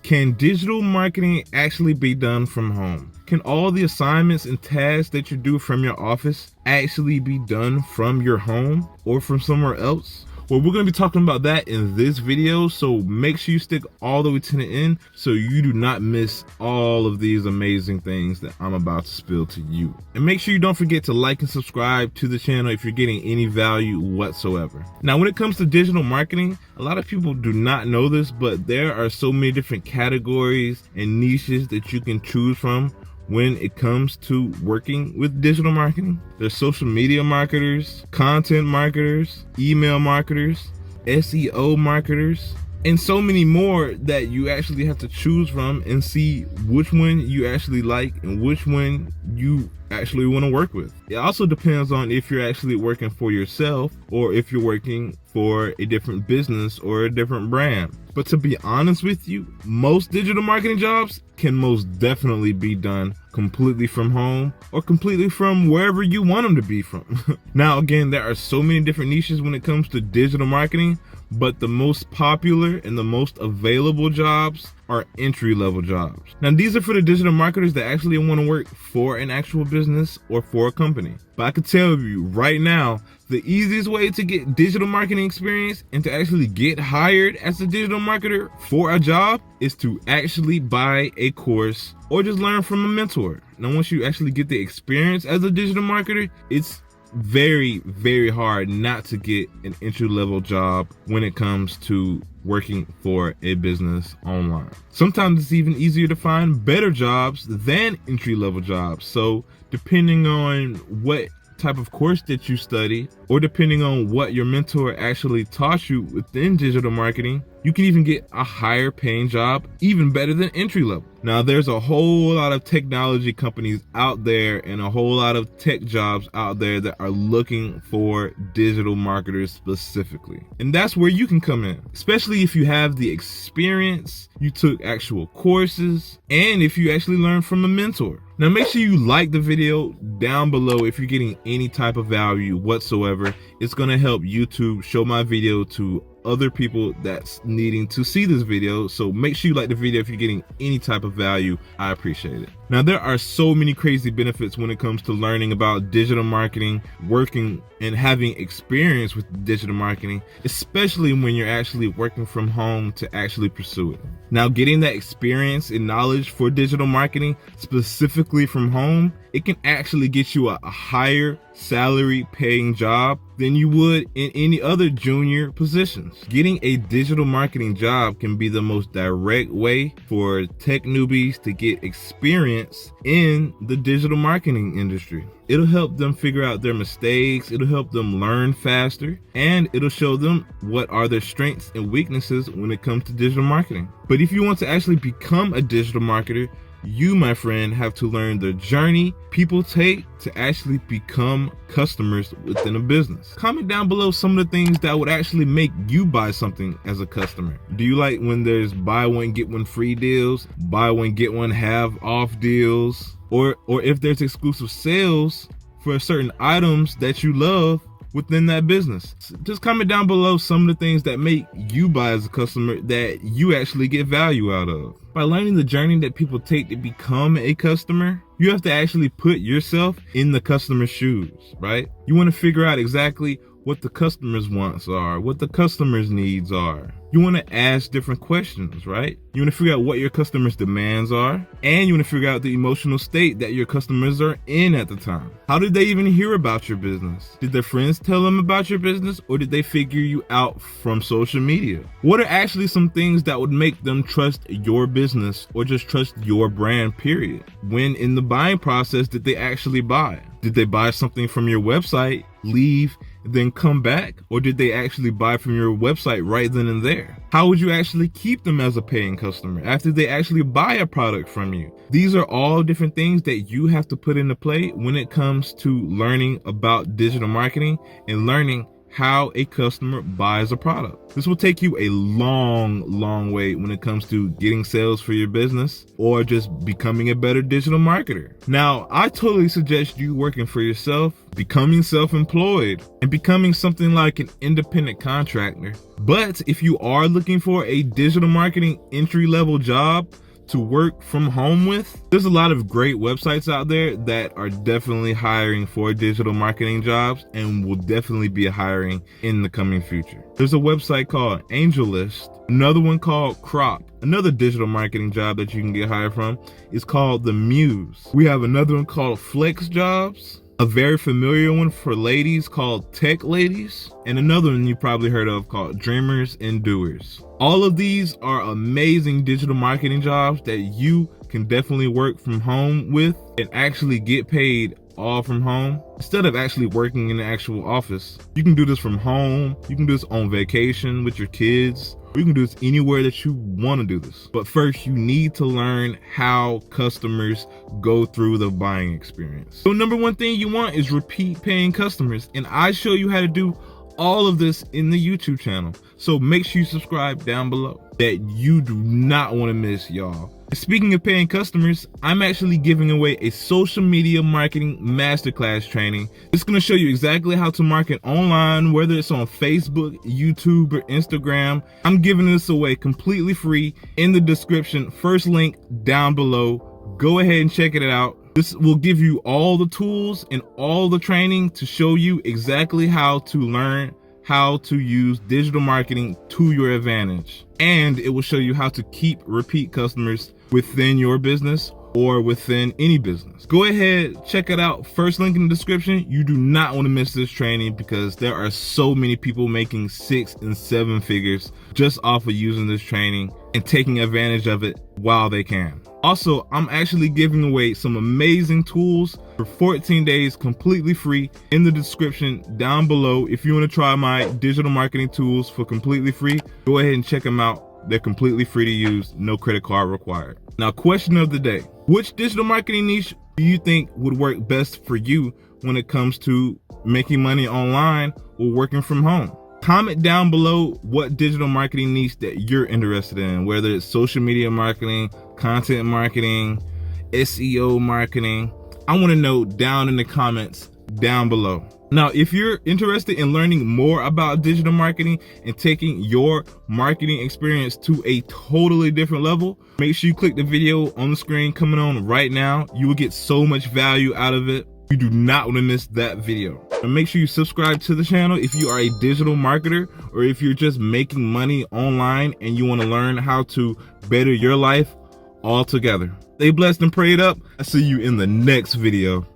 Can digital marketing actually be done from home? Can all the assignments and tasks that you do from your office actually be done from your home or from somewhere else? Well, we're going to be talking about that in this video, so make sure you stick all the way to the end so you do not miss all of these amazing things that I'm about to spill to you. And make sure you don't forget to like and subscribe to the channel if you're getting any value whatsoever. Now, when it comes to digital marketing, a lot of people do not know this, but there are so many different categories and niches that you can choose from when it comes to working with digital marketing. There's social media marketers, content marketers, email marketers, SEO marketers, and so many more that you actually have to choose from and see which one you actually like and which one you actually want to work with. It also depends on if you're actually working for yourself or if you're working for a different business or a different brand. But to be honest with you, most digital marketing jobs can most definitely be done completely from home or completely from wherever you want them to be from. Now, again, there are so many different niches when it comes to digital marketing, but the most popular and the most available jobs are entry-level jobs. Now, these are for the digital marketers that actually want to work for an actual business or for a company. But I can tell you right now, the easiest way to get digital marketing experience and to actually get hired as a digital marketer for a job is to actually buy a course or just learn from a mentor. Now, once you actually get the experience as a digital marketer, it's very, very hard not to get an entry-level job when it comes to working for a business online. Sometimes it's even easier to find better jobs than entry-level jobs. So depending on what type of course that you study, or depending on what your mentor actually taught you within digital marketing, you can even get a higher paying job, even better than entry level. Now, there's a whole lot of technology companies out there and a whole lot of tech jobs out there that are looking for digital marketers specifically. And that's where you can come in, especially if you have the experience, you took actual courses, and if you actually learned from a mentor. Now, make sure you like the video down below if you're getting any type of value whatsoever. It's going to help YouTube show my video to other people that's needing to see this video. So make sure you like the video if you're getting any type of value. I appreciate it. Now, there are so many crazy benefits when it comes to learning about digital marketing, working and having experience with digital marketing, especially when you're actually working from home to actually pursue it. Now, getting that experience and knowledge for digital marketing specifically from home, it can actually get you a higher salary paying job than you would in any other junior positions. Getting a digital marketing job can be the most direct way for tech newbies to get experience in the digital marketing industry. It'll help them figure out their mistakes, it'll help them learn faster, and it'll show them what are their strengths and weaknesses when it comes to digital marketing. But if you want to actually become a digital marketer, you, my friend, have to learn the journey people take to actually become customers within a business. Comment down below some of the things that would actually make you buy something as a customer. Do you like when there's buy one get one free deals, buy one get one half off deals, or if there's exclusive sales for certain items that you love within that business? Just comment down below some of the things that make you buy as a customer that you actually get value out of. By learning the journey that people take to become a customer, you have to actually put yourself in the customer's shoes, right? You want to figure out exactly what the customer's wants are, what the customer's needs are. You want to ask different questions, right? You want to figure out what your customer's demands are, and you want to figure out the emotional state that your customers are in at the time. How did they even hear about your business? Did their friends tell them about your business, or did they figure you out from social media? What are actually some things that would make them trust your business or just trust your brand, period? When in the buying process did they actually buy? Did they buy something from your website, leave, then come back? Or did they actually buy from your website right then and there? How would you actually keep them as a paying customer after they actually buy a product from you? These are all different things that you have to put into play when it comes to learning about digital marketing and learning how a customer buys a product. This will take you a long way when it comes to getting sales for your business or just becoming a better digital marketer. Now, I totally suggest you working for yourself, becoming self-employed, and becoming something like an independent contractor. But if you are looking for a digital marketing entry-level job to work from home with, there's a lot of great websites out there that are definitely hiring for digital marketing jobs and will definitely be hiring in the coming future. There's a website called AngelList, another one called Crop. Another digital marketing job that you can get hired from is called The Muse. We have another one called Flex Jobs, a very familiar one for ladies called Tech Ladies, and another one you probably heard of called Dreamers and Doers. All of these are amazing digital marketing jobs that you can definitely work from home with and actually get paid all from home instead of actually working in the actual office. You can do this from home. You can do this on vacation with your kids. You can do this anywhere that you want to do this. But first, you need to learn how customers go through the buying experience. So number one thing you want is repeat paying customers. And I show you how to do all of this in the YouTube channel. So make sure you subscribe down below that you do not want to miss, y'all. Speaking of paying customers, I'm actually giving away a social media marketing masterclass training. It's going to show you exactly how to market online, whether it's on Facebook, YouTube, or Instagram. I'm giving this away completely free in the description. First link down below. Go ahead and check it out. This will give you all the tools and all the training to show you exactly how to learn how to use digital marketing to your advantage. And it will show you how to keep repeat customers within your business or within any business. Go ahead, check it out. First link in the description. You do not want to miss this training because there are so many people making 6 and 7 figures just off of using this training and taking advantage of it while they can. Also, I'm actually giving away some amazing tools for 14 days completely free in the description down below. If you want to try my digital marketing tools for completely free, go ahead and check them out. They're completely free to use, no credit card required. Now, question of the day. Which digital marketing niche do you think would work best for you when it comes to making money online or working from home? Comment down below what digital marketing niche that you're interested in, whether it's social media marketing, content marketing, SEO marketing. I want to know down in the comments down below. Now, if you're interested in learning more about digital marketing and taking your marketing experience to a totally different level, make sure you click the video on the screen coming on right now. You will get so much value out of it. You do not want to miss that video. And make sure you subscribe to the channel if you are a digital marketer or if you're just making money online and you want to learn how to better your life altogether. Stay blessed and prayed up. I'll see you in the next video.